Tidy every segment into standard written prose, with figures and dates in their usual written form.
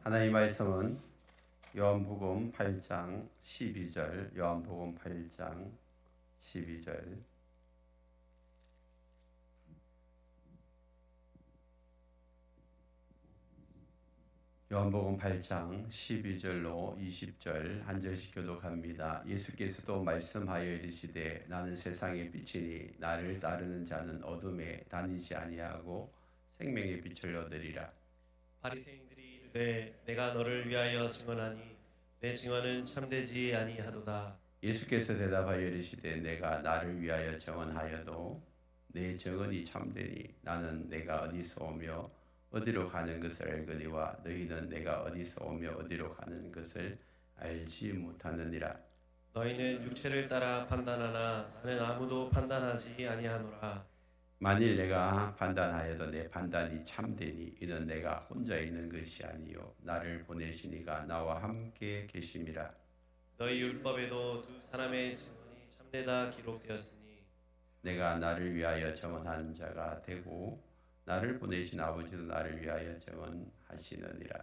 하나님 말씀은 요한복음 8장 12절, 요한복음 8장 12절. 요한복음 8장 12절로 20절 한 절씩 교독합니다. 예수께서도 말씀하여 이르시되 나는 세상의 빛이니 나를 따르는 자는 어둠에 다니지 아니하고 생명의 빛을 얻으리라. 바리새인들이 이르되 내가 너를 위하여 증언하니 내 증언은 참되지 아니하도다. 예수께서 대답하여 이르시되 내가 나를 위하여 증언하여도 내 증언이 참되니 나는 내가 어디서 오며 어디로 가는 것을 알거니와 너희는 내가 어디서 오며 어디로 가는 것을 알지 못하느니라. 너희는 육체를 따라 판단하나 나는 아무도 판단하지 아니하노라. 만일 내가 판단하여도 내 판단이 참되니 이는 내가 혼자 있는 것이 아니요 나를 보내시니가 나와 함께 계심이라. 너희 율법에도 두 사람의 증언이 참되다 기록되었으니 내가 나를 위하여 증언하는 자가 되고 나를 보내신 아버지도 나를 위하여 증언하시느니라.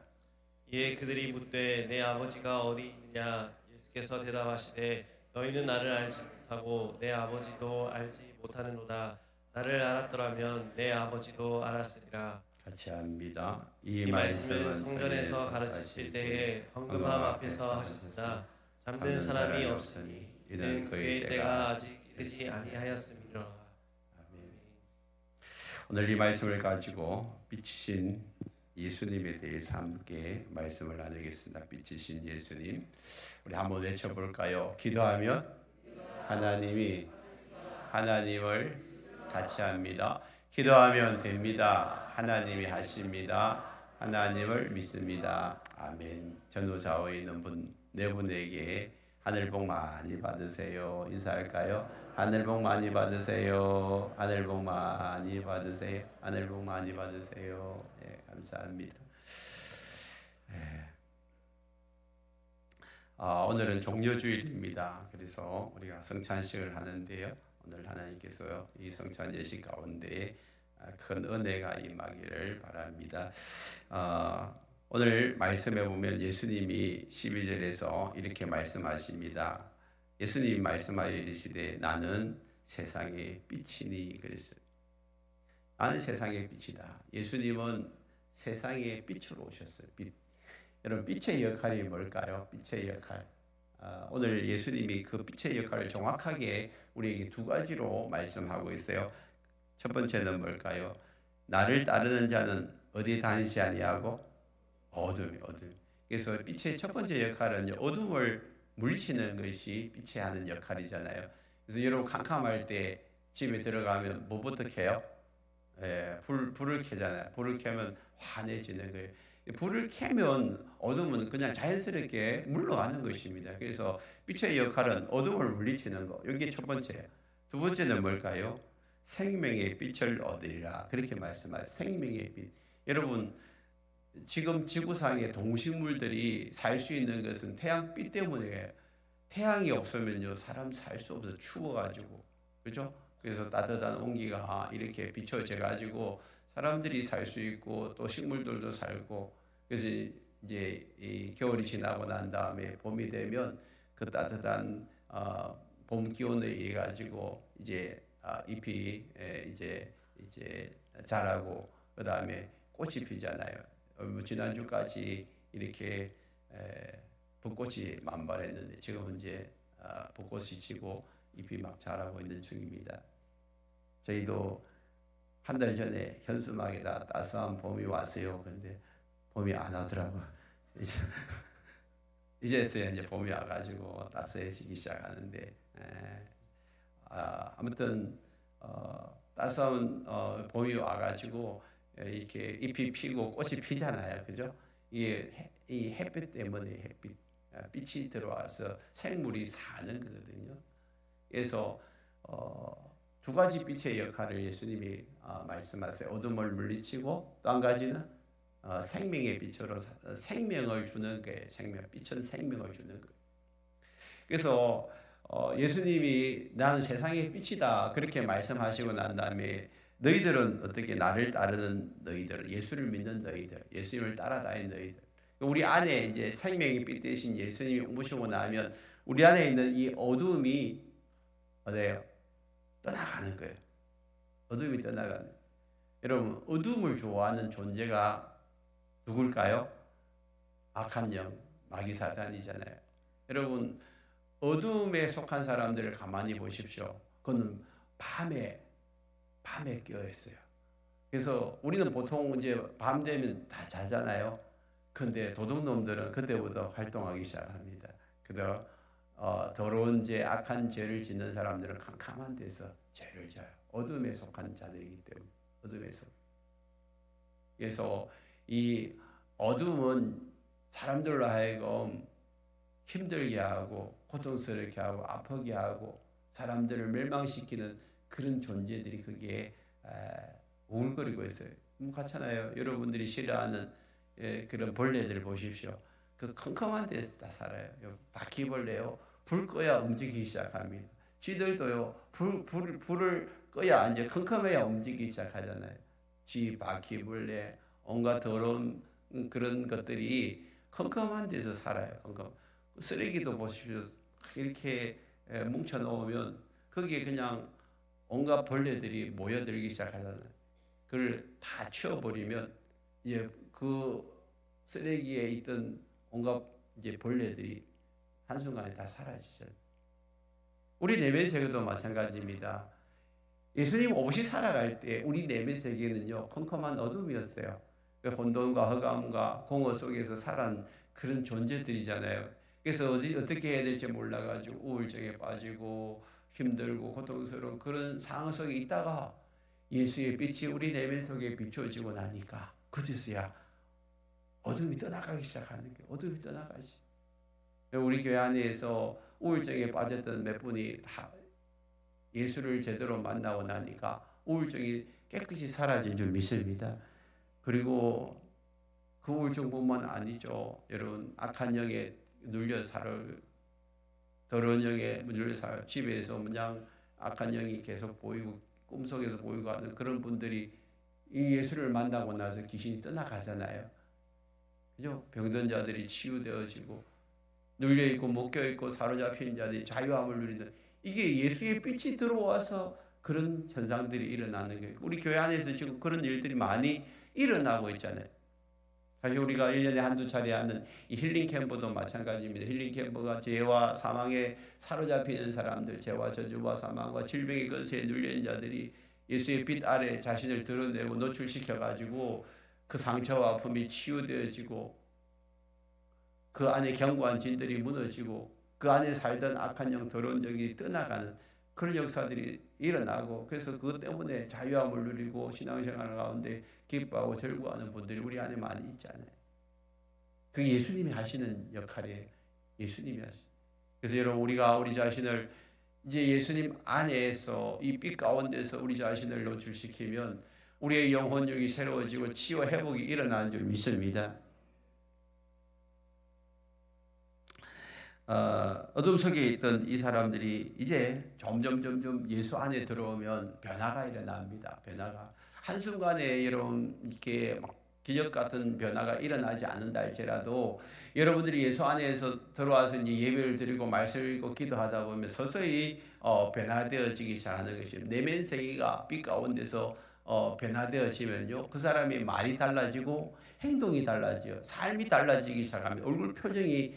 이에 그들이 묻되 내 아버지가 어디 있느냐. 예수께서 대답하시되 너희는 나를 알지 못하고 내 아버지도 알지 못하는도다. 나를 알았더라면 내 아버지도 알았으리라. 같이 합니다. 이 말씀은 성전에서 가르치실 때에 헌금함 앞에서 하셨으나 잠든 사람이 없으니 이는 그의 때가 아직 이르지 아니하였음이라. 오늘 이 말씀을 가지고 빛이신 예수님에 대해서 함께 말씀을 나누겠습니다. 빛이신 예수님, 우리 한번 외쳐볼까요? 기도하면 하나님이 하나님을 같이 합니다. 기도하면 됩니다. 하나님이 하십니다. 하나님을 믿습니다. 아멘. 전도사에 있는 네 분에게 하늘 복 많이 받으세요. 인사할까요? 하늘 복 많이 받으세요. 하늘 복 많이 받으세요. 하늘 복 많이 받으세요. 예, 감사합니다. 오늘은 종려주일입니다. 그래서 우리가 성찬식을 하는데요. 오늘 하나님께서 이 성찬 예식 가운데 큰 은혜가 임하기를 바랍니다. 오늘 말씀에 보면 예수님이 12절에서 이렇게 말씀하십니다. 예수님이 말씀하여 이르시되 나는 세상의 빛이니 그랬어요. 나는 세상의 빛이다. 예수님은 세상의 빛으로 오셨어요. 빛. 여러분, 빛의 역할이 뭘까요? 빛의 역할. 오늘 예수님이 그 빛의 역할을 정확하게 우리에게 두 가지로 말씀하고 있어요. 첫 번째는 뭘까요? 나를 따르는 자는 어디 다니지 아니하고 어둠. 그래서 빛의 첫 번째 역할은 어둠을 물리치는 것이 빛이 하는 역할이잖아요. 그래서 여러분 캄캄할 때 집에 들어가면 뭐부터 켜요? 불을 켜잖아요. 불을 켜면 환해지는 거예요. 불을 켜면 어둠은 그냥 자연스럽게 물러가는 것입니다. 그래서 빛의 역할은 어둠을 물리치는 거. 이게 첫 번째예요. 두 번째는 뭘까요? 생명의 빛을 얻으리라. 그렇게 말씀하세요. 생명의 빛. 여러분, 지금 지구상의 동식물들이 살 수 있는 것은 태양빛 때문이에요. 태양이 없으면요, 사람 살 수 없어서 추워가지고, 그죠? 그래서 따뜻한 온기가 이렇게 비춰져 가지고 사람들이 살 수 있고 또 식물들도 살고, 그래서 이제 이 겨울이 지나고 난 다음에 봄이 되면 그 따뜻한 봄 기온에 의해 가지고 이제 잎이 이제 자라고 그 다음에 꽃이 피잖아요. 지난주까지 이렇게 벚꽃이 만발했는데 지금은 이제 벚꽃이 지고 잎이 막 자라고 있는 중입니다. 저희도 한 달 전에 현수막에다 따스한 봄이 왔어요. 근데 봄이 안 오더라고요. 이제서야 이제 봄이 와가지고 따스해지기 시작하는데, 아무튼 따스한 봄이 와가지고 이렇게 잎이 피고 꽃이 피잖아요, 그죠? 이게 이 햇빛 때문에 빛이 들어와서 생물이 사는 거거든요. 그래서 두 가지 빛의 역할을 예수님이 말씀하세요. 어둠을 물리치고 또 한 가지는 생명의 빛으로 생명을 주는 거예요. 빛은 생명을 주는 거예요. 그래서 예수님이 나는 세상의 빛이다 그렇게 말씀하시고 난 다음에 너희들은 어떻게 나를 따르는 너희들, 예수를 믿는 너희들, 예수님을 따라다니는 너희들. 우리 안에 이제 생명의 빛 대신 예수님이 오시고 나면 우리 안에 있는 이 어둠이 어때요? 떠나가는 거예요. 어둠이 떠나가는 거예요. 여러분, 어둠을 좋아하는 존재가 누굴까요? 악한 영, 마귀 사단이잖아요. 여러분, 어둠에 속한 사람들을 가만히 보십시오. 그건 밤에 깨어 있어요. 그래서 우리는 보통 이제 밤 되면 다 자잖아요. 근데 도둑놈들은 그때부터 활동하기 시작합니다. 그래서 더러운 죄, 악한 죄를 짓는 사람들은 캄캄한 데서 죄를 져요. 어둠에 속한 자들이기 때문에. 어둠에 속. 그래서 이 어둠은 사람들로 하여금 힘들게 하고 고통스럽게 하고 아프게 하고 사람들을 멸망시키는 그런 존재들이 거기에 우울거리고 있어요. 그렇잖아요. 여러분들이 싫어하는 그런 벌레들 보십시오. 그 컴컴한 데서 다 살아요. 바퀴벌레요. 불 꺼야 움직이기 시작합니다. 쥐들도요. 불을 꺼야 이제 컴컴해야 움직이기 시작하잖아요. 쥐, 바퀴벌레, 온갖 더러운 그런 것들이 컴컴한 데서 살아요. 컴컴. 쓰레기도 보십시오. 이렇게 뭉쳐 놓으면 거기에 그냥 온갖 벌레들이 모여들기 시작하잖아요. 그걸 다 치워버리면 이제 그 쓰레기에 있던 온갖 이제 벌레들이 한순간에 다 사라지죠. 우리 내면 세계도 마찬가지입니다. 예수님 없이 살아갈 때 우리 내면 세계는요 컴컴한 어둠이었어요. 혼돈과 허감과 공허 속에서 살아온 그런 존재들이잖아요. 그래서 어떻게 해야 될지 몰라가지고 우울증에 빠지고 힘들고 고통스러운 그런 상황 속에 있다가 예수의 빛이 우리 내면 속에 비춰지고 나니까 그제서야 어둠이 떠나가기 시작하는 거예요. 어둠이 떠나가지. 우리 교회 안에서 우울증에 빠졌던 몇 분이 다 예수를 제대로 만나고 나니까 우울증이 깨끗이 사라진 줄 믿습니다. 그리고 그 우울증뿐만 아니죠. 여러분 악한 영에 눌려 살아 더러운 영에 눌려 살아 집에서 그냥 악한 영이 계속 보이고 꿈속에서 보이고 하는 그런 분들이 이 예수를 만나고 나서 귀신이 떠나가잖아요. 그죠? 병든 자들이 치유되어지고 눌려있고 묶여있고 사로잡힌 자들이 자유함을 누리는 이게 예수의 빛이 들어와서 그런 현상들이 일어나는 거예요. 우리 교회 안에서 지금 그런 일들이 많이 일어나고 있잖아요. 사실 우리가 1년에 한두 차례 하는 이 힐링 캠프도 마찬가지입니다. 힐링 캠프가 죄와 사망에 사로잡히는 사람들, 죄와 저주와 사망과 질병의 근세에 눌린 자들이 예수의 빛 아래 자신을 드러내고 노출시켜가지고 그 상처와 아픔이 치유되어지고 그 안에 견고한 진들이 무너지고 그 안에 살던 악한 영 더러운 영이 떠나가는 그런 역사들이 일어나고 그래서 그것 때문에 자유함을 누리고 신앙생활 가운데 기뻐하고 즐거워하는 분들이 우리 안에 많이 있잖아요. 그게 예수님이 하시는 역할이에요. 예수님이 하시는. 그래서 여러분 우리가 우리 자신을 이제 예수님 안에서 이 빛 가운데서 우리 자신을 노출시키면 우리의 영혼력이 새로워지고 치유 회복이 일어나는 줄 믿습니다. 어둠 속에 있던 이 사람들이 이제 점점 예수 안에 들어오면 변화가 일어납니다. 변화가 한순간에 여러분 이렇게 막 기적 같은 변화가 일어나지 않는다 할지라도 여러분들이 예수 안에서 들어와서 이제 예배를 드리고 말씀을 읽고 기도하다 보면 서서히 변화되어지기 시작하는 것입니다. 내면 세계가 빛 가운데서 변화되어지면요 그 사람의 말이 달라지고 행동이 달라져요. 삶이 달라지기 시작합니다. 얼굴 표정이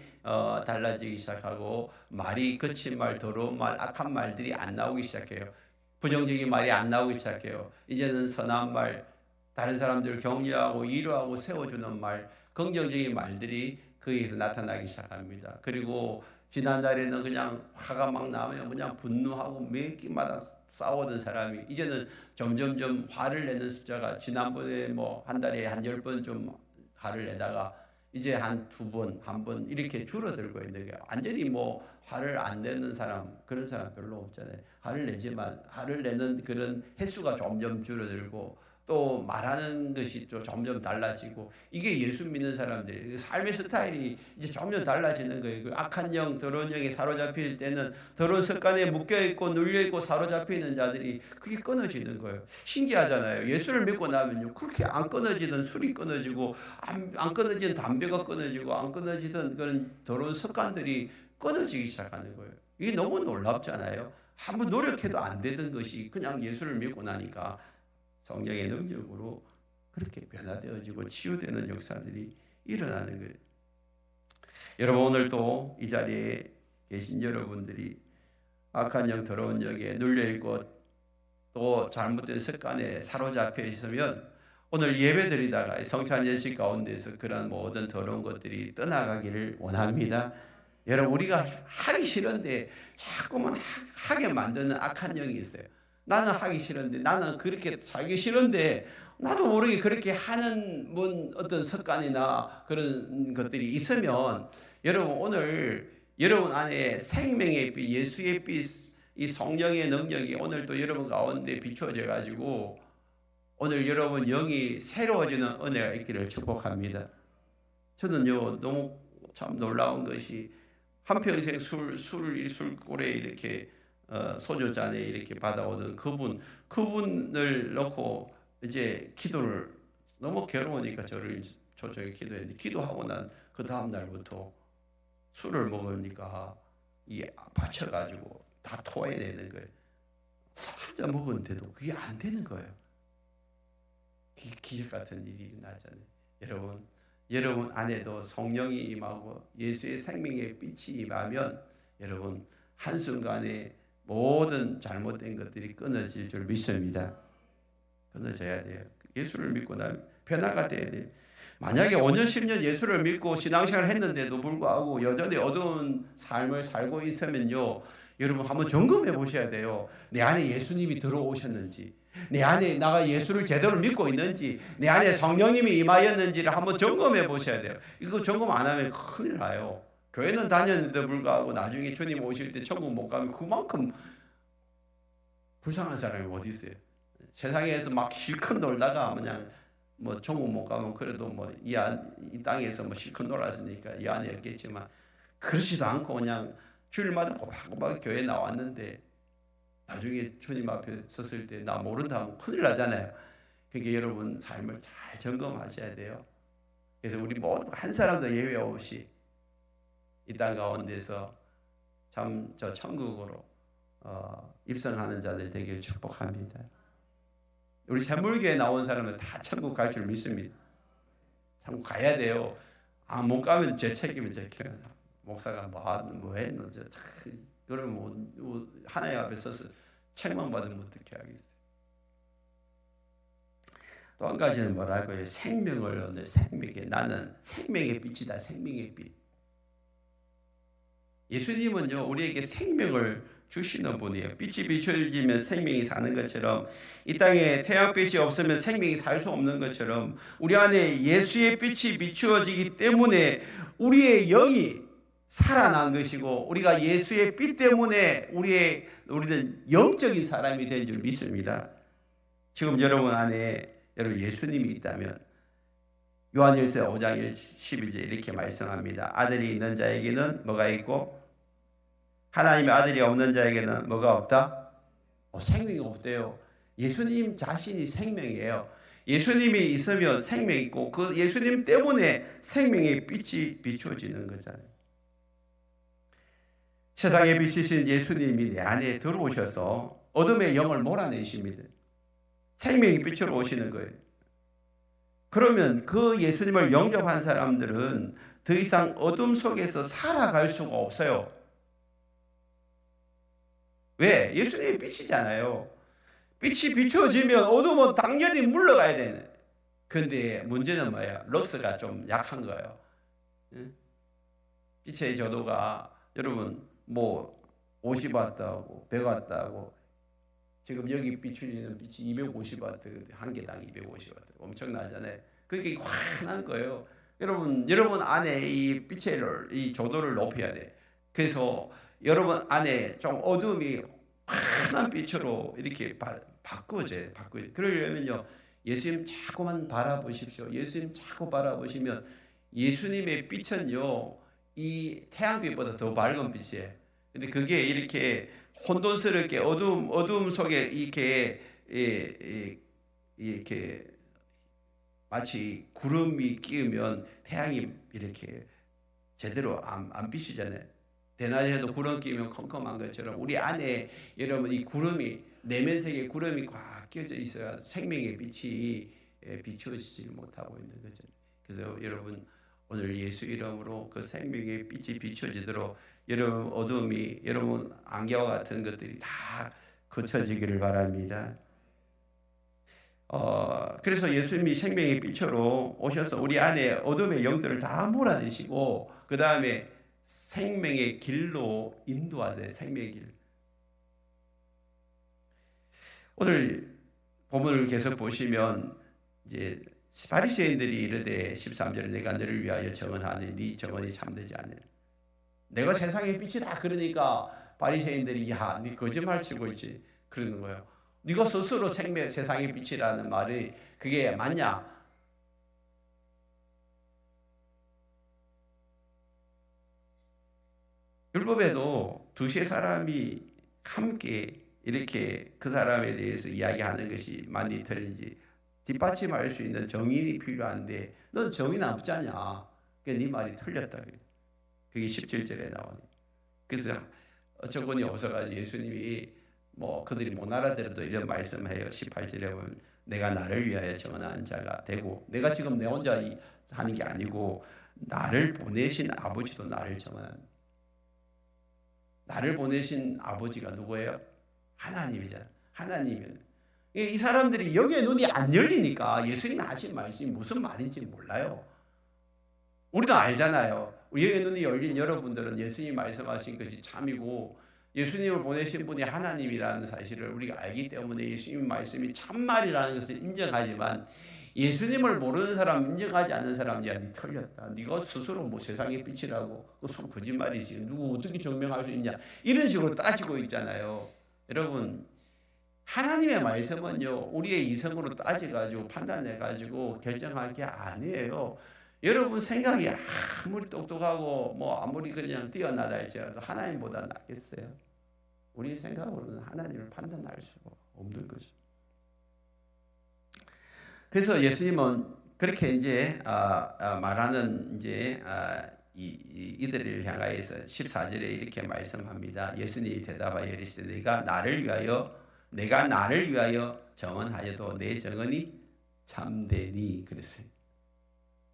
달라지기 시작하고 말이 거친 말, 더러운 말, 악한 말들이 안 나오기 시작해요. 부정적인 말이 안 나오기 시작해요. 이제는 선한 말, 다른 사람들을 격려하고 위로하고 세워주는 말, 긍정적인 말들이 거기에서 나타나기 시작합니다. 그리고 지난달에는 그냥 화가 막 나면 그냥 분노하고 매 끼마다 싸우던 사람이 이제는 점점점 화를 내는 숫자가 지난번에 뭐 한 달에 한 10번 좀 화를 내다가 이제 한 2번, 1번 이렇게 줄어들고 있는 게 완전히 뭐 화를 안 내는 사람 그런 사람 별로 없잖아요. 화를 내지만 화를 내는 그런 횟수가 점점 줄어들고 또 말하는 것이 또 점점 달라지고 이게 예수 믿는 사람들이 삶의 스타일이 이제 점점 달라지는 거예요. 그 악한 영, 더러운 영에 사로잡힐 때는 더러운 습관에 묶여있고 눌려있고 사로잡히는 자들이 그게 끊어지는 거예요. 신기하잖아요. 예수를 믿고 나면요 그렇게 안 끊어지던 술이 끊어지고 안 끊어지던 담배가 끊어지고 안 끊어지던 그런 더러운 습관들이 끊어지기 시작하는 거예요. 이게 너무 놀랍잖아요. 한번 노력해도 안 되던 것이 그냥 예수를 믿고 나니까 성령의 능력으로 그렇게 변화되어지고 치유되는 역사들이 일어나는 거예요. 여러분 오늘 또 이 자리에 계신 여러분들이 악한 영, 더러운 영에 눌려있고 또 잘못된 습관에 사로잡혀 있으면 오늘 예배드리다가 성찬 예식 가운데서 그런 모든 더러운 것들이 떠나가기를 원합니다. 여러분 우리가 하기 싫은데 자꾸만 하게 만드는 악한 영이 있어요. 나는 하기 싫은데 나는 그렇게 살기 싫은데 나도 모르게 그렇게 하는 어떤 습관이나 그런 것들이 있으면 여러분 오늘 여러분 안에 생명의 빛, 예수의 빛, 이 성령의 능력이 오늘 또 여러분 가운데 비추어져 가지고 오늘 여러분 영이 새로워지는 은혜가 있기를 축복합니다. 저는요 너무 참 놀라운 것이 한평생 술고래 이렇게 소주잔에 이렇게 받아오던 그분을 놓고 이제 기도를 너무 괴로우니까 저를 저쪽에 기도했는데 기도하고 난 그 다음 날부터 술을 먹으니까 이 받쳐가지고 다 토해야 되는 거예요. 한 잔 먹었는데도 그게 안 되는 거예요. 기적 같은 일이 나잖아요. 여러분 안에도 성령이 임하고 예수의 생명의 빛이 임하면 여러분 한순간에 모든 잘못된 것들이 끊어질 줄 믿습니다. 끊어져야 돼요. 예수를 믿고 나면 변화가 돼야 돼요. 만약에 5년 10년 예수를 믿고 신앙생활을 했는데도 불구하고 여전히 어두운 삶을 살고 있으면요 여러분 한번 점검해 보셔야 돼요. 내 안에 예수님이 들어오셨는지, 내 안에 나가 예수를 제대로 믿고 있는지, 내 안에 성령님이 임하였는지를 한번 점검해 보셔야 돼요. 이거 점검 안 하면 큰일 나요. 교회는 다녔는데 불구하고 나중에 주님 오실 때 천국 못 가면 그만큼 불쌍한 사람이 어디 있어요. 세상에서 막 실컷 놀다가 그냥 뭐 천국 못 가면 그래도 뭐 이 땅에서 뭐 실컷 놀았으니까 이 안이었겠지만 그렇지도 않고 그냥 주일마다 꼬박꼬박 교회 나왔는데 나중에 주님 앞에 섰을 때 나 모른다 하면 큰일 나잖아요. 그러니까 여러분 삶을 잘 점검하셔야 돼요. 그래서 우리 모두 한 사람도 예외 없이 이 땅 가운데서 참 저 천국으로 입성하는 자들 되길 축복합니다. 우리 샘물교에 나온 사람은 다 천국 갈 줄 믿습니다. 천국 가야 돼요. 못 가면 제 책임이죠. 목사가 뭐 했는지 그러면 하나님 앞에 서서 책망 받으면 어떻게 하겠어요? 또 한 가지는 뭐라고요? 생명을 얻는 생명의 나는 생명의 빛이다. 생명의 빛. 예수님은요 우리에게 생명을 주시는 분이에요. 빛이 비춰지면 생명이 사는 것처럼 이 땅에 태양빛이 없으면 생명이 살 수 없는 것처럼 우리 안에 예수의 빛이 비추어지기 때문에 우리의 영이 살아난 것이고 우리가 예수의 빛 때문에 우리는 영적인 사람이 된 줄 믿습니다. 지금 여러분 안에 여러분 예수님이 있다면 요한일서 5장 11절 이렇게 말씀합니다. 아들이 있는 자에게는 뭐가 있고 하나님의 아들이 없는 자에게는 뭐가 없다? 생명이 없대요. 예수님 자신이 생명이에요. 예수님이 있으면 생명이 있고 그 예수님 때문에 생명의 빛이 비춰지는 거잖아요. 세상의 빛이신 예수님이 내 안에 들어오셔서 어둠의 영을 몰아내십니다. 생명의 빛으로 오시는 거예요. 그러면 그 예수님을 영접한 사람들은 더 이상 어둠 속에서 살아갈 수가 없어요. 왜? 예수님이 빛이잖아요. 빛이 비춰지면 어둠은 당연히 물러가야 되네. 근데 문제는 뭐예요? 럭스가 좀 약한 거예요. 빛의 저도가 여러분 뭐 50와트하고 100와트하고 지금 여기 비추지는 빛이 250와트 한 개당 250와트 엄청나잖아요. 그렇게 환한 거예요. 여러분 안에 이 빛의 이 조도를 높여야 돼. 그래서 여러분 안에 좀 어둠이 환한 빛으로 이렇게 바꾸어져요. 그러려면요 예수님 자꾸만 바라보십시오. 예수님 자꾸 바라보시면 예수님의 빛은요, 이 태양빛보다 더 밝은 빛이에요. 근데 그게 이렇게 혼돈스럽게 어둠 속에 이렇게 마치 구름이 끼우면 태양이 이렇게 제대로 안 비치잖아요. 대낮에도 구름 끼우면 컴컴한 것처럼 우리 안에 여러분 이 구름이 내면색에 구름이 꽉 끼어져 있어야 생명의 빛이 비추어지지 못하고 있는 거죠. 그래서 여러분 오늘 예수 이름으로 그 생명의 빛이 비춰지도록 여러분 어둠이 여러분 안개와 같은 것들이 다 거쳐지기를 바랍니다. 그래서 예수님이 생명의 빛으로 오셔서 우리 안에 어둠의 영들을 다 몰아내시고 그 다음에 생명의 길로 인도하세요. 생명의 길. 오늘 본문을 계속 보시면 이제 바리새인들이 이르되 13절에 내가 너를 위하여 정언하니 네 정언이 참되지 않네. 내가 세상의 빛이다 그러니까 바리새인들이 야, 네 거짓말 치고 있지 그러는 거예요. 네가 스스로 세상의 빛이라는 말이 그게 맞냐? 율법에도 두세 사람이 함께 이렇게 그 사람에 대해서 이야기하는 것이 많이 틀린지 뒷받침할 수 있는 정인이 필요한데 넌 정인 없잖냐? 그러니까 네 말이 틀렸다. 그게 17절에 나오네. 그래서 어처구니 없어가지고 예수님이 뭐 그들이 못 알아들어도 이런 말씀해요. 18절에 보면 내가 나를 위하여 정언한 자가 되고 내가 지금 내 혼자 하는 게 아니고 나를 보내신 아버지도 나를 정언한. 나를 보내신 아버지가 누구예요? 하나님이잖아. 하나님은 이 사람들이 여기에 눈이 안 열리니까 예수님이 하신 말씀이 무슨 말인지 몰라요. 우리도 알잖아요. 여기에 눈이 열린 여러분들은 예수님이 말씀하신 것이 참이고 예수님을 보내신 분이 하나님이라는 사실을 우리가 알기 때문에 예수님 말씀이 참말이라는 것을 인정하지만 예수님을 모르는 사람, 인정하지 않는 사람, 야, 니 틀렸다. 네가 스스로 뭐 세상의 빛이라고 그건 거짓말이지. 누구 어떻게 증명할 수 있냐. 이런 식으로 따지고 있잖아요. 여러분 하나님의 말씀은요 우리의 이성으로 따져가지고 판단해가지고 결정할 게 아니에요. 여러분 생각이 아무리 똑똑하고 뭐 아무리 그냥 뛰어나다 할지라도 하나님보다 낫겠어요? 우리 생각으로는 하나님을 판단할 수가 없는 거죠. 그래서 예수님은 그렇게 이제 말하는 이제 이들을 향하여서 14절에 이렇게 말씀합니다. 예수님이 대답하여 이르시되 내가 나를 위하여 정언하여도 내 정언이 참되니 그랬어요.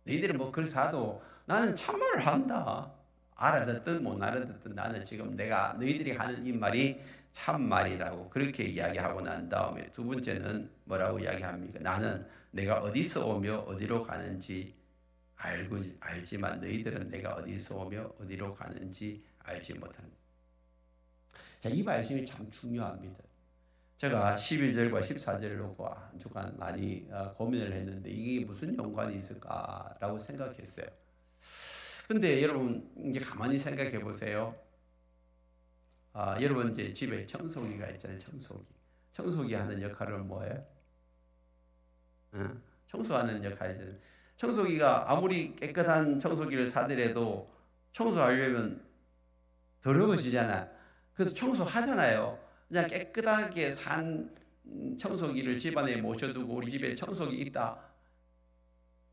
너희들은 뭐 그래서 하도 나는 참말을 한다. 알아듣든 못 알아듣든 나는 지금 내가 너희들이 하는 이 말이 참말이라고 그렇게 이야기하고 난 다음에 두 번째는 뭐라고 이야기합니까? 나는 내가 어디서 오며 어디로 가는지 알지만 너희들은 내가 어디서 오며 어디로 가는지 알지 못한다. 자, 이 말씀이 참 중요합니다. 제가 11절과 14절을 놓고 한 주간 많이 고민을 했는데 이게 무슨 연관이 있을까라고 생각했어요. 근데 여러분 이제 가만히 생각해 보세요. 여러분 이제 집에 청소기가 있잖아요. 청소기 하는 역할은 뭐예요? 청소하는 역할이잖아요. 청소기가 아무리 깨끗한 청소기를 사더라도 청소하려면 더러워지잖아. 그래서 청소하잖아요. 그냥 깨끗하게 산 청소기를 집안에 모셔두고 우리 집에 청소기 있다.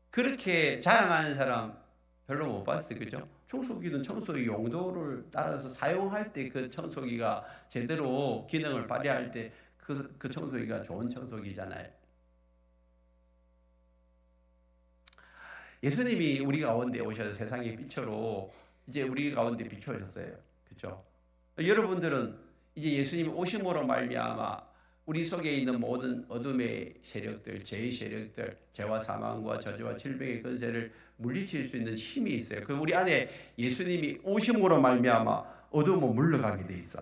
그렇게 자랑하는 사람 별로 못 봤어요. 그죠? 청소기는 청소기 용도를 따라서 사용할 때 그 청소기가 제대로 기능을 발휘할 때 그 청소기가 좋은 청소기잖아요. 예수님이 우리 가운데 오셔서 세상의 빛으로 이제 우리 가운데 비추어졌어요. 그렇죠? 여러분들은 이제 예수님 오심으로 말미암아 우리 속에 있는 모든 어둠의 세력들, 죄의 세력들, 죄와 사망과 저주와 질병의 권세를 물리칠 수 있는 힘이 있어요. 그 우리 안에 예수님이 오심으로 말미암아 어둠은 물러가게 돼 있어.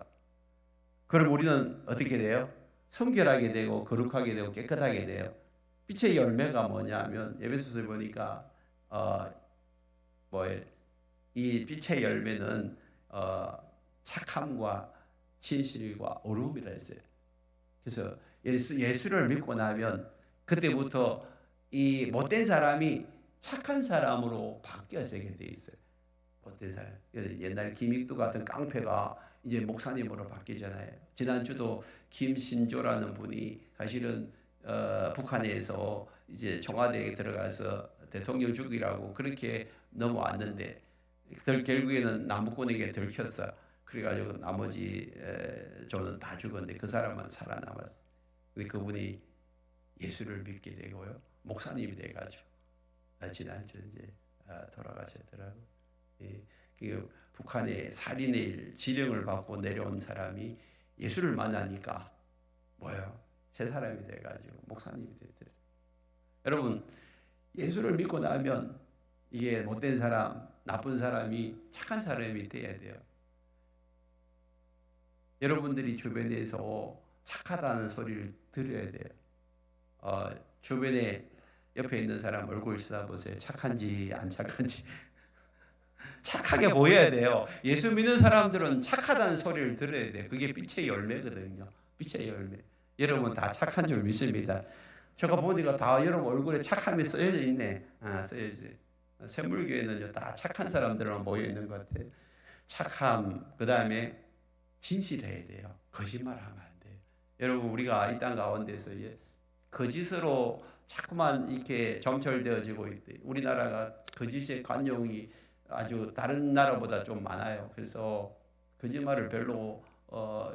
그럼 우리는 어떻게 돼요? 순결하게 되고 거룩하게 되고 깨끗하게 돼요. 빛의 열매가 뭐냐면 에베소서에 보니까 이 빛의 열매는 착함과 진실과 어루움이라 했어요. 그래서 예수를 믿고 나면 그때부터 이 못된 사람이 착한 사람으로 바뀌어지게 돼 있어요. 못된 사람. 옛날 김익두 같은 깡패가 이제 목사님으로 바뀌잖아요. 지난주도 김신조라는 분이 사실은 북한에서 이제 청와대에 들어가서 대통령 죽이라고 그렇게 넘어왔는데 결국에는 남북군에게 들켰어. 그래가지고 나머지 저는 다 죽었는데 그 사람만 살아남았어. 근데 그분이 예수를 믿게 되고요, 목사님이 돼가지고 지난주 이제 돌아가셨더라고. 그 북한의 살인의 일 지령을 받고 내려온 사람이 예수를 만나니까 뭐예요? 새 사람이 돼가지고 목사님이 되더래. 여러분, 예수를 믿고 나면 이게 못된 사람, 나쁜 사람이 착한 사람이 돼야 돼요. 여러분들이 주변에서 착하다는 소리를 들어야 돼요. 주변에 옆에 있는 사람 얼굴 쳐다보세요. 착한지 안 착한지. 착하게 보여야 돼요. 예수 믿는 사람들은 착하다는 소리를 들어야 돼요. 그게 빛의 열매거든요. 빛의 열매. 여러분 다 착한 줄 믿습니다. 제가 보니까 다 여러분 얼굴에 착함이 써져 있네. 써야지. 샘물교회는요, 다 착한 사람들만 모여 있는 것 같아요. 착함, 그 다음에 진실해야 돼요. 거짓말하면 안 돼요. 여러분, 우리가 이 땅 가운데서 거짓으로 자꾸만 이렇게 점철되어지고 있대. 우리나라가 거짓의 관용이 아주 다른 나라보다 좀 많아요. 그래서 거짓말을 별로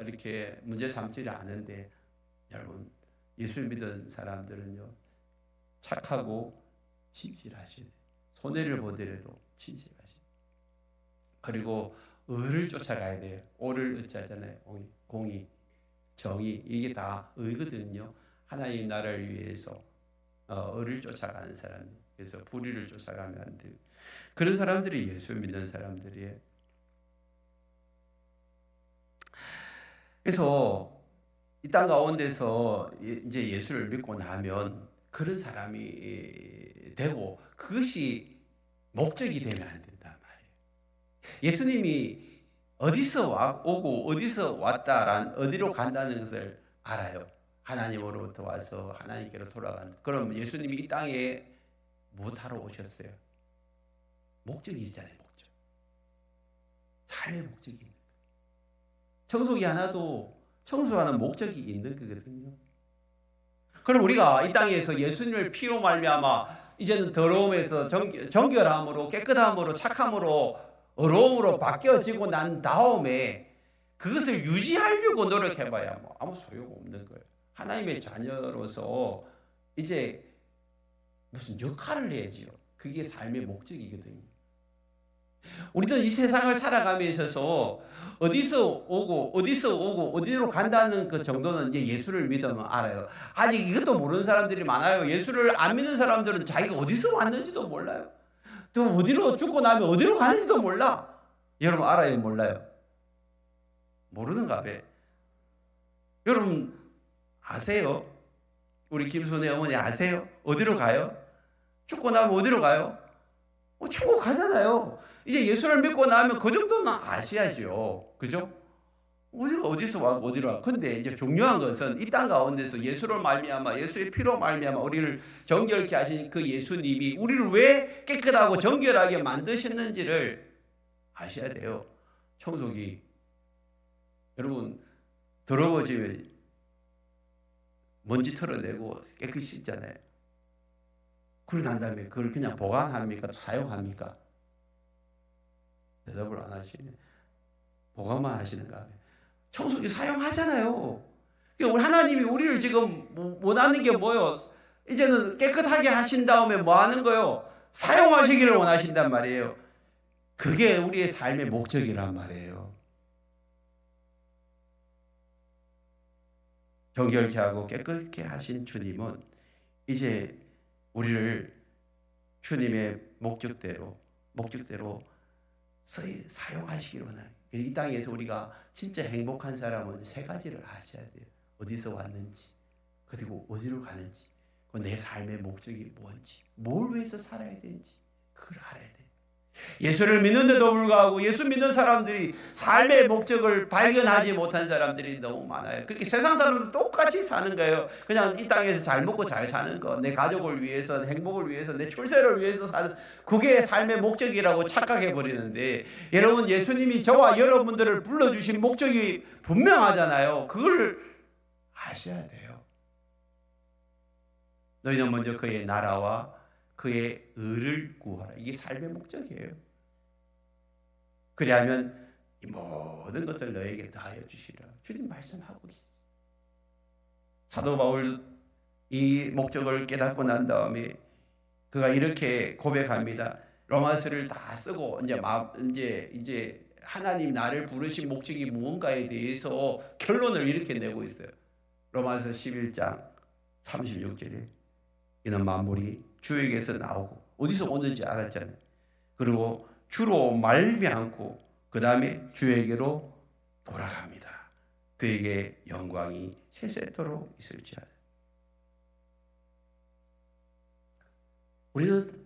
이렇게 문제 삼지 않은데, 여러분, 예수 믿은 사람들은요, 착하고 진실하시네. 손해를 보더라도 진실하시네. 그리고 의를 쫓아가야 돼요. 오를 의자잖아요. 공의, 정의, 이게 다 의거든요. 하나님 나라를 위해서 의를 쫓아가는 사람. 그래서 불의를 쫓아가면 안 돼요. 그런 사람들이 예수 믿는 사람들이에요. 그래서 이 땅 가운데서 이제 예수를 믿고 나면 그런 사람이 되고, 그것이 목적이 되면 안 된단 말이에요. 예수님이 어디서 오고 어디서 왔다란 어디로 간다는 것을 알아요. 하나님으로부터 와서 하나님께로 돌아가는. 그럼 예수님이 이 땅에 무엇하러 오셨어요? 목적이 있잖아요. 목적. 삶의 목적이 있는 거예요. 청소기 하나도 청소하는 목적이 있는 거거든요. 그럼 우리가 이 땅에서 예수님을 피로 말미암아 이제는 더러움에서 정결함으로, 깨끗함으로, 착함으로, 어려움으로 바뀌어지고 난 다음에 그것을 유지하려고 노력해봐야 뭐 아무 소용없는 거예요. 하나님의 자녀로서 이제 무슨 역할을 해야지요. 그게 삶의 목적이거든요. 우리는 이 세상을 살아가면서 있어서 어디서 오고 어디로 간다는 그 정도는 이제 예수를 믿으면 알아요. 아직 이것도 모르는 사람들이 많아요. 예수를 안 믿는 사람들은 자기가 어디서 왔는지도 몰라요. 또 어디로 죽고 나면 어디로 가는지도 몰라. 여러분 알아요, 몰라요? 모르는가 봐. 여러분 아세요? 우리 김순애 어머니 아세요? 어디로 가요? 죽고 나면 어디로 가요? 천국 가잖아요. 이제 예수를 믿고 나면 그 정도는 아셔야죠. 그죠? 우리가 어디서 와 어디로 와. 근데 이제 중요한 것은 이 땅 가운데서 예수를 말미암아, 예수의 피로 말미암아 우리를 정결케 하신 그 예수님이 우리를 왜 깨끗하고 정결하게 만드셨는지를 아셔야 돼요. 청소기 여러분 더러워지면 먼지 털어내고 깨끗이 씻잖아요. 그러고 난 다음에 그걸 그냥 보관합니까? 또 사용합니까? 대답을 안 하시네. 보관만 하시는가? 청소기 사용하잖아요. 그러니까 하나님이 우리를 지금 원하는 게 뭐예요? 이제는 깨끗하게 하신 다음에 뭐 하는 거예요? 사용하시기를 원하신단 말이에요. 그게 우리의 삶의 목적이란 말이에요. 정결케 하고 깨끗게 하신 주님은 이제 우리를 주님의 목적대로 사용하시기를 원해요. 이 땅에서 우리가 진짜 행복한 사람은 세 가지를 아셔야 돼요. 어디서 왔는지, 그리고 어디로 가는지, 내 삶의 목적이 뭔지, 뭘 위해서 살아야 되는지 그걸 알아야 돼요. 예수를 믿는데도 불구하고 예수 믿는 사람들이 삶의 목적을 발견하지 못한 사람들이 너무 많아요. 그렇게 세상 사람들 똑같이 사는 거예요. 그냥 이 땅에서 잘 먹고 잘 사는 거, 내 가족을 위해서, 행복을 위해서, 내 출세를 위해서 사는, 그게 삶의 목적이라고 착각해 버리는데, 여러분, 예수님이 저와 여러분들을 불러주신 목적이 분명하잖아요. 그걸 아셔야 돼요. 너희는 먼저 그의 나라와 그의 의를 구하라. 이게 삶의 목적이에요. 그리하면 이 모든 것을 너에게 다하여 주시라. 주님 말씀하고 계시죠. 사도 바울 이 목적을 깨닫고 난 다음에 그가 이렇게 고백합니다. 로마서를 다 쓰고 이제 하나님 나를 부르신 목적이 무언가에 대해서 결론을 이렇게 내고 있어요. 로마서 11장 36절에 이는 만물이 주에게서 나오고 어디서 오는지 알았잖아요. 그리고 주로 말미암고 그 다음에 주에게로 돌아갑니다. 그에게 영광이 세세토록 있을지어다. 우리는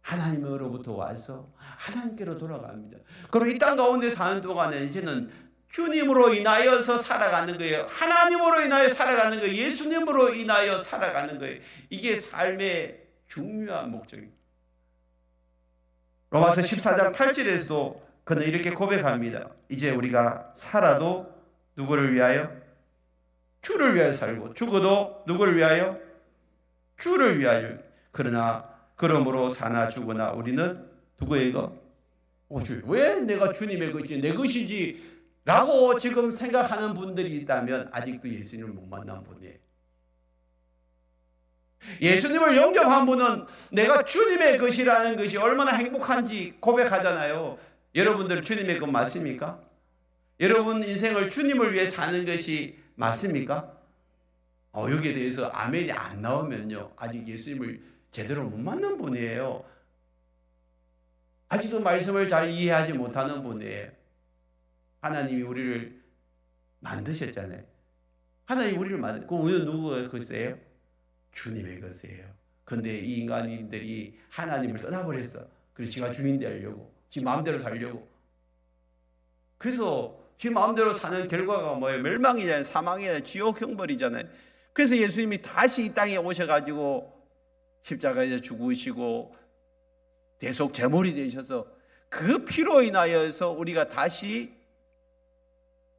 하나님으로부터 와서 하나님께로 돌아갑니다. 그리고 이 땅 가운데 사는 동안에 이제는 주님으로 인하여서 살아가는 거예요. 하나님으로 인하여 살아가는 거예요. 예수님으로 인하여 살아가는 거예요. 이게 삶의 중요한 목적입니다. 로마서 14장 8절에서도 그는 이렇게 고백합니다. 이제 우리가 살아도 누구를 위하여? 주를 위하여 살고 죽어도 누구를 위하여? 주를 위하여. 그러므로 사나 죽으나 우리는 누구에게? 왜 내가 주님의 것이지 내 것이지 라고 지금 생각하는 분들이 있다면 아직도 예수님을 못 만난 분이에요. 예수님을 영접한 분은 내가 주님의 것이라는 것이 얼마나 행복한지 고백하잖아요. 여러분들 주님의 것 맞습니까? 여러분 인생을 주님을 위해 사는 것이 맞습니까? 여기에 대해서 아멘이 안 나오면요 아직 예수님을 제대로 못 만난 분이에요. 아직도 말씀을 잘 이해하지 못하는 분이에요. 하나님이 우리를 만드셨잖아요. 하나님이 우리를 만들고 우리는 누구의 것이에요? 주님의 것이에요. 그런데 이 인간들이 하나님을 떠나버렸어. 그래서 지가 주인 되려고, 지 마음대로 살려고. 그래서 지 마음대로 사는 결과가 뭐예요? 멸망이잖아요. 사망이잖아요. 지옥 형벌이잖아요. 그래서 예수님이 다시 이 땅에 오셔가지고 십자가에서 죽으시고 대속 제물이 되셔서 그 피로 인하여서 우리가 다시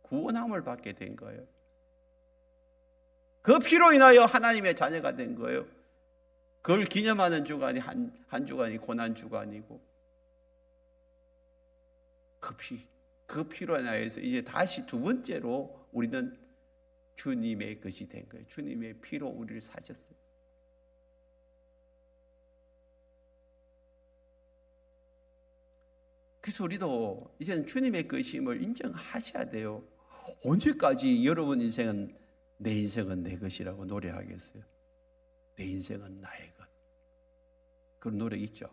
구원함을 받게 된 거예요. 그 피로 인하여 하나님의 자녀가 된 거예요. 그걸 기념하는 주간이 한 주간이 고난 주간이고 그 피로 인하여서 이제 다시 두 번째로 우리는 주님의 것이 된 거예요. 주님의 피로 우리를 사셨어요. 그래서 우리도 이제는 주님의 것임을 인정하셔야 돼요. 언제까지 여러분 인생은 내 인생은 내 것이라고 노래하겠어요? 내 인생은 나의 것. 그런 노래 있죠.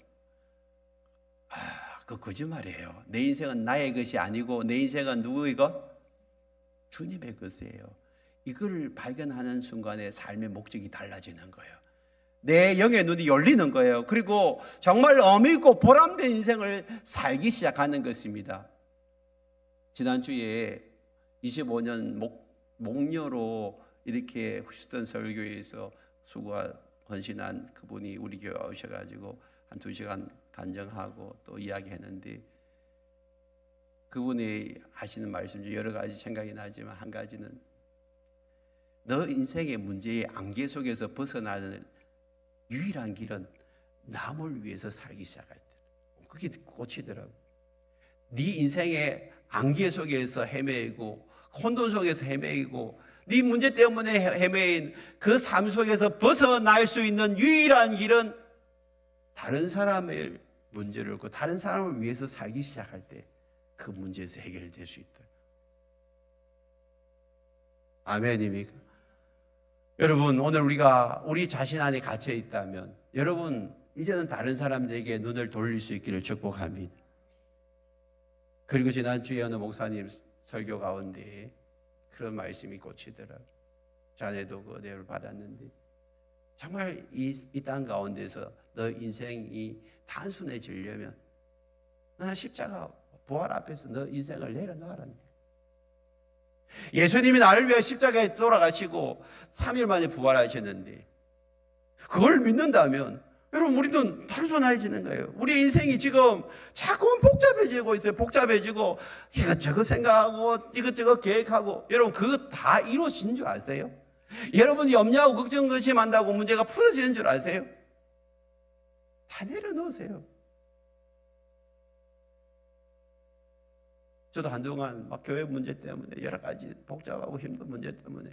그 거짓말이에요. 내 인생은 나의 것이 아니고 내 인생은 누구의 것? 주님의 것이에요. 이걸 발견하는 순간에 삶의 목적이 달라지는 거예요. 내 영의 눈이 열리는 거예요. 그리고 정말 의미 있고 보람된 인생을 살기 시작하는 것입니다. 지난주에 25년 목녀로 이렇게 휴스턴 설교에서 수고와 헌신한 그분이 우리 교회 오셔가지고 한 2시간 간증하고 또 이야기했는데 그분이 하시는 말씀 중 여러 가지 생각이 나지만 한 가지는 너 인생의 문제의 안개 속에서 벗어나는 유일한 길은 남을 위해서 살기 시작할 때 그게 꽂히더라고요. 네 인생의 안개 속에서 헤매이고 혼돈 속에서 헤매이고 네 문제 때문에 헤매인 그 삶 속에서 벗어날 수 있는 유일한 길은 다른 사람의 문제를 얻고 다른 사람을 위해서 살기 시작할 때 그 문제에서 해결될 수 있다. 아멘입니까? 여러분 오늘 우리가 우리 자신 안에 갇혀 있다면 여러분 이제는 다른 사람들에게 눈을 돌릴 수 있기를 축복합니다. 그리고 지난주에 어느 목사님 설교 가운데 그런 말씀이 꽂히더라고요. 자네도 그 은혜를 받았는데 정말 이 땅 가운데서 너 인생이 단순해지려면 나 십자가 부활 앞에서 너 인생을 내려놓으라는 거예요. 예수님이 나를 위해 십자가에 돌아가시고 3일 만에 부활하셨는데 그걸 믿는다면 여러분 우리도 단순해지는 거예요. 우리 인생이 지금 자꾸만 복잡해지고 있어요. 복잡해지고 이것저것 생각하고 이것저것 계획하고 여러분 그거 다 이루어지는 줄 아세요? 여러분이 염려하고 걱정 근심한다고 문제가 풀어지는 줄 아세요? 다 내려놓으세요. 저도 한동안 막 교회 문제 때문에 여러 가지 복잡하고 힘든 문제 때문에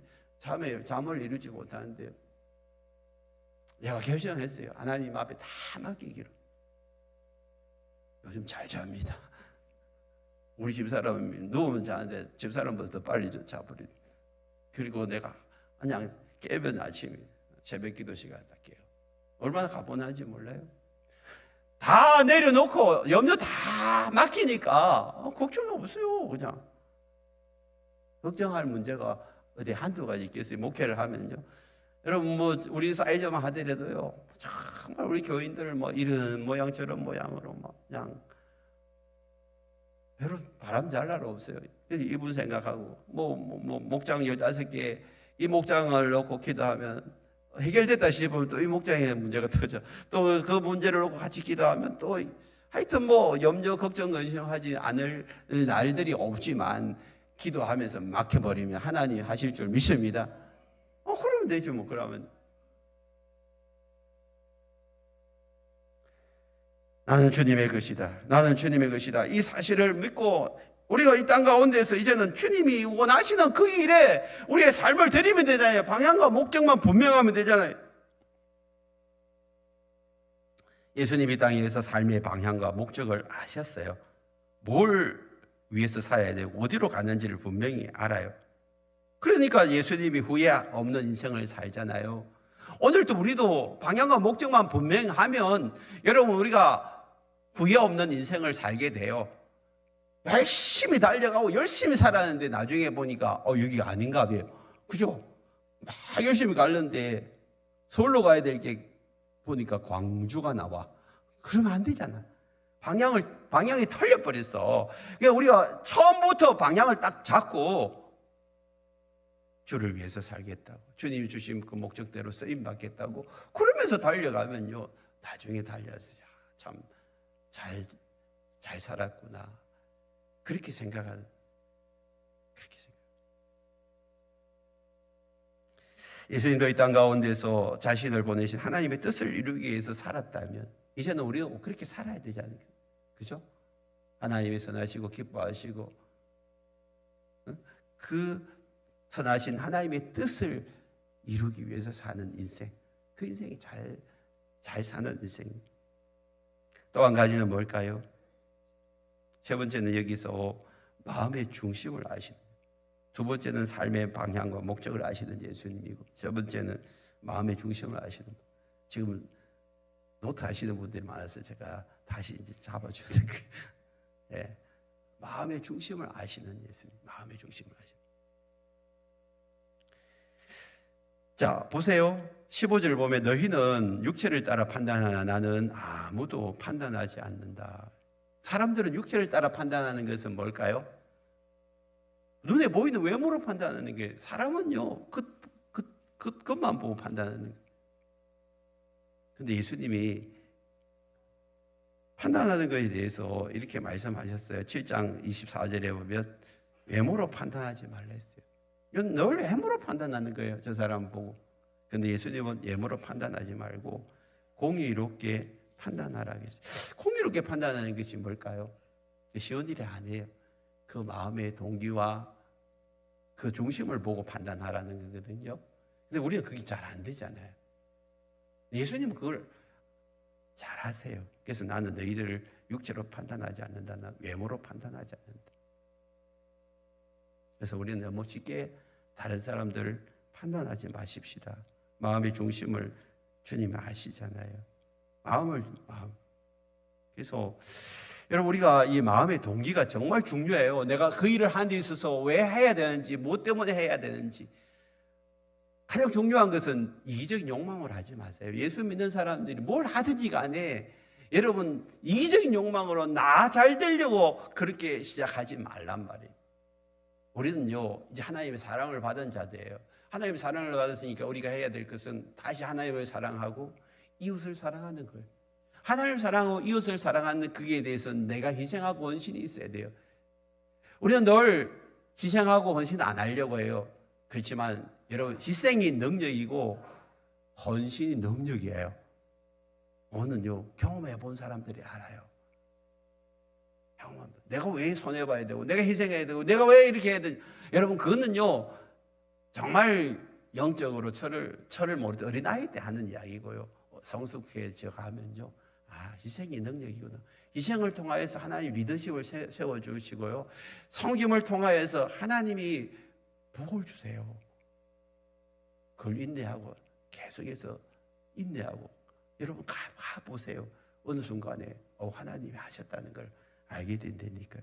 잠을 이루지 못하는데요. 내가 결정했어요. 하나님 앞에 다 맡기기로. 요즘 잘 잡니다. 우리 집사람이 누우면 자는데 집사람보다 더 빨리 자버려요. 그리고 내가 그냥 깨면 아침에 새벽 기도 시간에 딱 깨요. 얼마나 가뿐한지 몰라요. 다 내려놓고 염려 다 맡기니까 걱정이 없어요. 그냥 걱정할 문제가 어디 한두 가지 있겠어요. 목회를 하면요. 여러분 뭐 우리 사이즈만 하더라도요. 정말 우리 교인들 뭐 이런 모양 저런 모양으로 막 그냥 여러분 바람 잘 날 없어요. 이분 생각하고 뭐 목장 15개 이 목장을 놓고 기도하면 해결됐다 싶으면 또 이 목장에 문제가 터져. 또 그 문제를 놓고 같이 기도하면 또 하여튼 뭐 염려 걱정 근심하지 않을 날들이 없지만 기도하면서 막혀버리면 하나님 하실 줄 믿습니다. 그러면 되죠 뭐. 그러면 나는 주님의 것이다. 나는 주님의 것이다. 이 사실을 믿고 우리가 이 땅 가운데서 이제는 주님이 원하시는 그 일에 우리의 삶을 드리면 되잖아요. 방향과 목적만 분명하면 되잖아요. 예수님이 땅에 대해서 삶의 방향과 목적을 아셨어요. 뭘 위해서 살아야 되고 어디로 가는지를 분명히 알아요. 그러니까 예수님이 후회 없는 인생을 살잖아요. 오늘도 우리도 방향과 목적만 분명하면 여러분 우리가 후회 없는 인생을 살게 돼요. 열심히 달려가고 열심히 살았는데 나중에 보니까 여기가 아닌가 봐요. 그죠? 막 열심히 가는데 서울로 가야 될 게 보니까 광주가 나와. 그러면 안 되잖아. 방향이 털려버렸어. 그러니까 우리가 처음부터 방향을 딱 잡고 주를 위해서 살겠다고, 주님이 주신 그 목적대로 쓰임 받겠다고 그러면서 달려가면요, 나중에 달려서 참 잘 살았구나 그렇게 생각하는. 예수님도 이 땅 가운데서 자신을 보내신 하나님의 뜻을 이루기 위해서 살았다면 이제는 우리도 그렇게 살아야 되지 않을까? 그죠? 하나님의 선하시고 기뻐하시고 그 선하신 하나님의 뜻을 이루기 위해서 사는 인생, 그 인생이 잘 사는 인생입니다. 또 한 가지는 뭘까요? 세 번째는 여기서 마음의 중심을 아시는, 두 번째는 삶의 방향과 목적을 아시는 예수님이고, 세 번째는 마음의 중심을 아시는. 지금 노트 하시는 분들이 많아서 제가 다시 이제 잡아주는 거예요. 네. 마음의 중심을 아시는 예수님, 마음의 중심을 아시는. 자, 보세요. 15절 보면 너희는 육체를 따라 판단하나 나는 아무도 판단하지 않는다. 사람들은 육체를 따라 판단하는 것은 뭘까요? 눈에 보이는 외모로 판단하는 게, 사람은요 그것만 보고 판단하는 거예요. 근데 예수님이 판단하는 것에 대해서 이렇게 말씀하셨어요. 7장 24절에 보면 외모로 판단하지 말라 했어요. 이건 늘 외모로 판단하는 거예요. 저 사람 보고. 근데 예수님은 외모로 판단하지 말고 공의롭게 판단하라 했어요. 공의롭게 판단하는 것이 뭘까요? 쉬운 일이 아니에요. 그 마음의 동기와 그 중심을 보고 판단하라는 거거든요. 근데 우리는 그게 잘 안 되잖아요. 예수님은 그걸 잘 하세요. 그래서 나는 너희들을 육체로 판단하지 않는다. 나 외모로 판단하지 않는다. 그래서 우리는 너무 쉽게 다른 사람들을 판단하지 마십시다. 마음의 중심을 주님이 아시잖아요. 마음. 그래서 여러분, 우리가 이 마음의 동기가 정말 중요해요. 내가 그 일을 하는 데 있어서 왜 해야 되는지, 무엇 때문에 해야 되는지. 가장 중요한 것은 이기적인 욕망을 하지 마세요. 예수 믿는 사람들이 뭘 하든지 간에 여러분 이기적인 욕망으로 나 잘 되려고 그렇게 시작하지 말란 말이에요. 우리는요 이제 하나님의 사랑을 받은 자들이에요. 하나님의 사랑을 받았으니까 우리가 해야 될 것은 다시 하나님을 사랑하고 이웃을 사랑하는 거예요. 하나님을 사랑하고 이웃을 사랑하는 그에 대해서 내가 희생하고 헌신이 있어야 돼요. 우리는 늘 희생하고 헌신 안 하려고 해요. 그렇지만 여러분 희생이 능력이고 헌신이 능력이에요. 오늘요 경험해 본 사람들이 알아요. 내가 왜 손해봐야 되고 내가 희생해야 되고 내가 왜 이렇게 해야 되지? 여러분 그거는요 정말 영적으로 철을 모르던 어린아이 때 하는 이야기고요. 성숙해져 가면요 희생이 능력이구나. 희생을 통하여서 하나님 리더십을 세워주시고요. 섬김을 통하여서 하나님이 복을 주세요. 그걸 인내하고 계속해서 인내하고 여러분 가보세요. 어느 순간에 하나님이 하셨다는 걸 알게 된다니까요.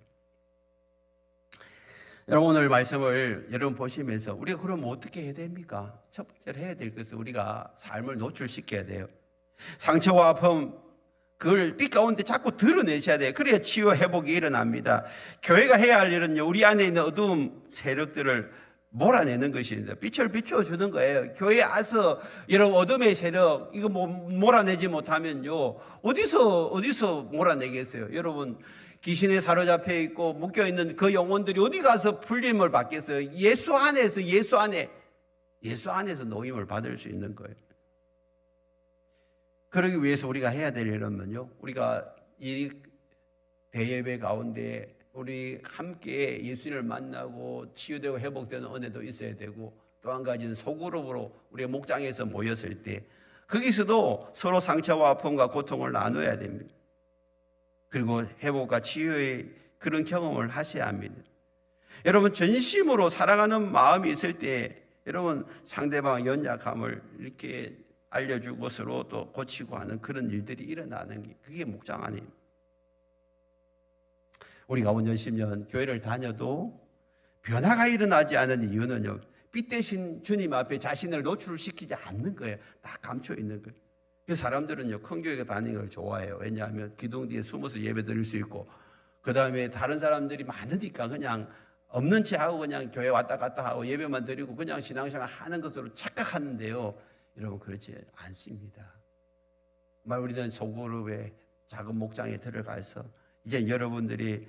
여러분 오늘 말씀을 여러분 보시면서 우리가 그럼 어떻게 해야 됩니까? 첫 번째로 해야 될 것은 우리가 삶을 노출시켜야 돼요. 상처와 아픔 그걸 빛 가운데 자꾸 드러내셔야 돼요. 그래야 치유 회복이 일어납니다. 교회가 해야 할 일은요 우리 안에 있는 어두운 세력들을 몰아내는 것입니다. 빛을 비추어 주는 거예요. 교회에 와서 여러분 어둠의 세력 이거 몰아내지 못하면요 어디서 몰아내겠어요? 여러분 귀신에 사로잡혀 있고 묶여 있는 그 영혼들이 어디 가서 풀림을 받겠어요? 예수 안에서 노임을 받을 수 있는 거예요. 그러기 위해서 우리가 해야 될 일은요 우리가 이 대예배 가운데 우리 함께 예수님을 만나고 치유되고 회복되는 은혜도 있어야 되고 또 한 가지는 소그룹으로 우리가 목장에서 모였을 때 거기서도 서로 상처와 아픔과 고통을 나눠야 됩니다. 그리고 회복과 치유의 그런 경험을 하셔야 합니다. 여러분 전심으로 사랑하는 마음이 있을 때 여러분 상대방의 연약함을 이렇게 알려주고 서로 또 고치고 하는 그런 일들이 일어나는 게 그게 목장 아니에요. 우리가 5년 10년 교회를 다녀도 변화가 일어나지 않은 이유는요 빛 대신 주님 앞에 자신을 노출시키지 않는 거예요. 다 감춰 있는 거예요. 그래서 사람들은요 큰 교회가 다니는 걸 좋아해요. 왜냐하면 기둥 뒤에 숨어서 예배 드릴 수 있고 그 다음에 다른 사람들이 많으니까 그냥 없는 채 하고 그냥 교회 왔다 갔다 하고 예배만 드리고 그냥 신앙생활 하는 것으로 착각하는데요 여러분 그렇지 않습니다. 정말 우리는 소그룹의 작은 목장에 들어가서 이제 여러분들이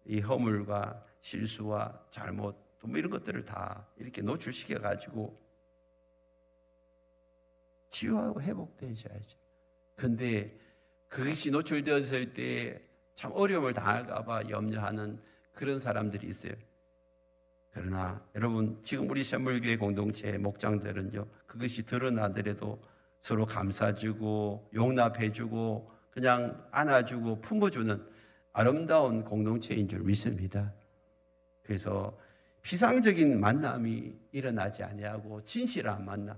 이 허물과 실수와 잘못 뭐 이런 것들을 다 이렇게 노출시켜 가지고 치유하고 회복되셔야죠. 근데 그것이 노출되었을 때 참 어려움을 당할까 봐 염려하는 그런 사람들이 있어요. 그러나 여러분 지금 우리 샘물교회 공동체 목장들은요 그것이 드러나더라도 서로 감싸주고 용납해주고 그냥 안아주고 품어주는 아름다운 공동체인 줄 믿습니다. 그래서 피상적인 만남이 일어나지 아니하고 진실한 만남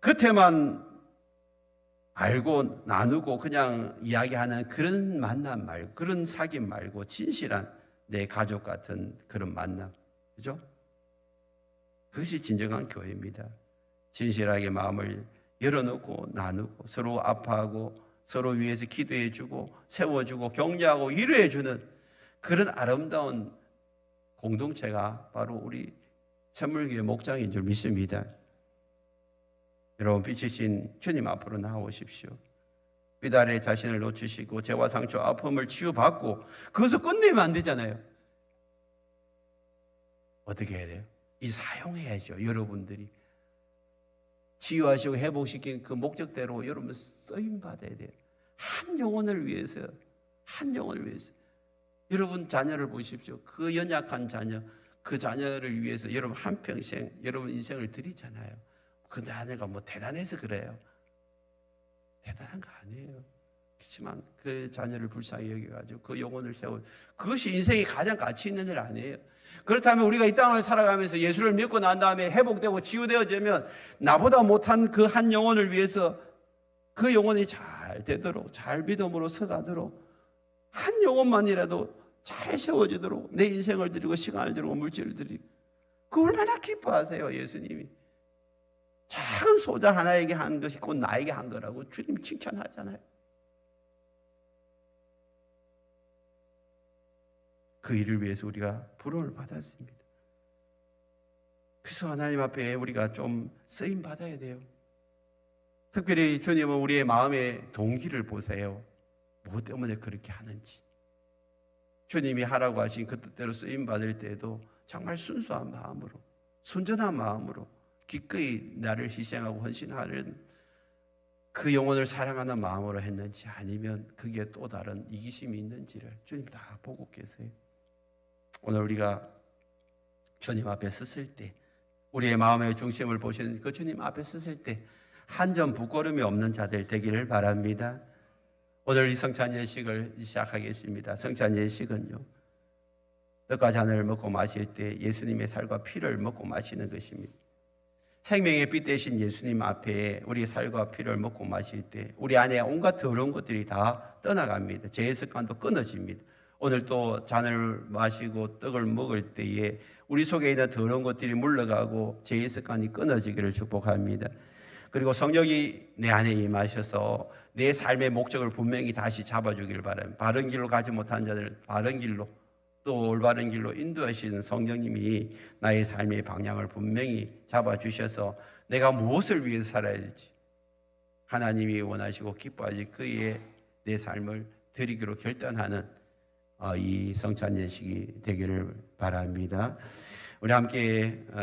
겉에만 알고 나누고 그냥 이야기하는 그런 만남 말고 그런 사귐 말고 진실한 내 가족 같은 그런 만남 그죠? 그것이 진정한 교회입니다. 진실하게 마음을 열어놓고 나누고 서로 아파하고 서로 위해서 기도해주고 세워주고 격려하고 위로해주는 그런 아름다운 공동체가 바로 우리 샘물교회 목장인 줄 믿습니다. 여러분 빛이신 주님 앞으로 나오십시오. 빛 아래 자신을 놓치시고 죄와 상처 아픔을 치유받고 그것을 끝내면 안 되잖아요. 어떻게 해야 돼요? 이 사용해야죠. 여러분들이 치유하시고 회복시킨 그 목적대로 여러분 쓰임 받아야 돼요. 한 영혼을 위해서 여러분 자녀를 보십시오. 그 연약한 자녀 그 자녀를 위해서 여러분 한평생 여러분 인생을 드리잖아요. 근데 아내가 뭐 대단해서 그래요. 대단한 거 아니에요. 그렇지만 그 자녀를 불쌍히 여겨가지고 그 영혼을 세워 그것이 인생이 가장 가치 있는 일 아니에요. 그렇다면 우리가 이 땅을 살아가면서 예수를 믿고 난 다음에 회복되고 치유되어지면 나보다 못한 그 한 영혼을 위해서 그 영혼이 잘 되도록 잘 믿음으로 서가도록 한 영혼만이라도 잘 세워지도록 내 인생을 드리고 시간을 드리고 물질을 드리고 그 얼마나 기뻐하세요. 예수님이 작은 소자 하나에게 한 것이 곧 나에게 한 거라고 주님 칭찬하잖아요. 그 일을 위해서 우리가 부름을 받았습니다. 그래서 하나님 앞에 우리가 좀 쓰임 받아야 돼요. 특별히 주님은 우리의 마음의 동기를 보세요. 뭐 때문에 그렇게 하는지. 주님이 하라고 하신 그 뜻대로 쓰임 받을 때에도 정말 순수한 마음으로, 순전한 마음으로 기꺼이 나를 희생하고 헌신하는 그 영혼을 사랑하는 마음으로 했는지, 아니면 그게 또 다른 이기심이 있는지를 주님 다 보고 계세요. 오늘 우리가 주님 앞에 섰을 때, 우리의 마음의 중심을 보시는 그 주님 앞에 섰을 때 한 점 부끄러움이 없는 자들 되기를 바랍니다. 오늘 이 성찬 예식을 시작하겠습니다. 성찬 예식은요, 떡과 잔을 먹고 마실 때 예수님의 살과 피를 먹고 마시는 것입니다. 생명의 빛 되신 예수님 앞에 우리 살과 피를 먹고 마실 때 우리 안에 온갖 더러운 것들이 다 떠나갑니다. 죄의 습관도 끊어집니다. 오늘 또 잔을 마시고 떡을 먹을 때에 우리 속에 있는 더러운 것들이 물러가고 죄의 습관이 끊어지기를 축복합니다. 그리고 성령이 내 안에 임하셔서 내 삶의 목적을 분명히 다시 잡아주길 바랍니다. 바른 길로 가지 못한 자들을 바른 길로, 또 올바른 길로 인도하시는 성령님이 나의 삶의 방향을 분명히 잡아주셔서 내가 무엇을 위해서 살아야 될지 하나님이 원하시고 기뻐하시 그의 내 삶을 드리기로 결단하는 이 성찬 예식이 되기를 바랍니다. 우리 함께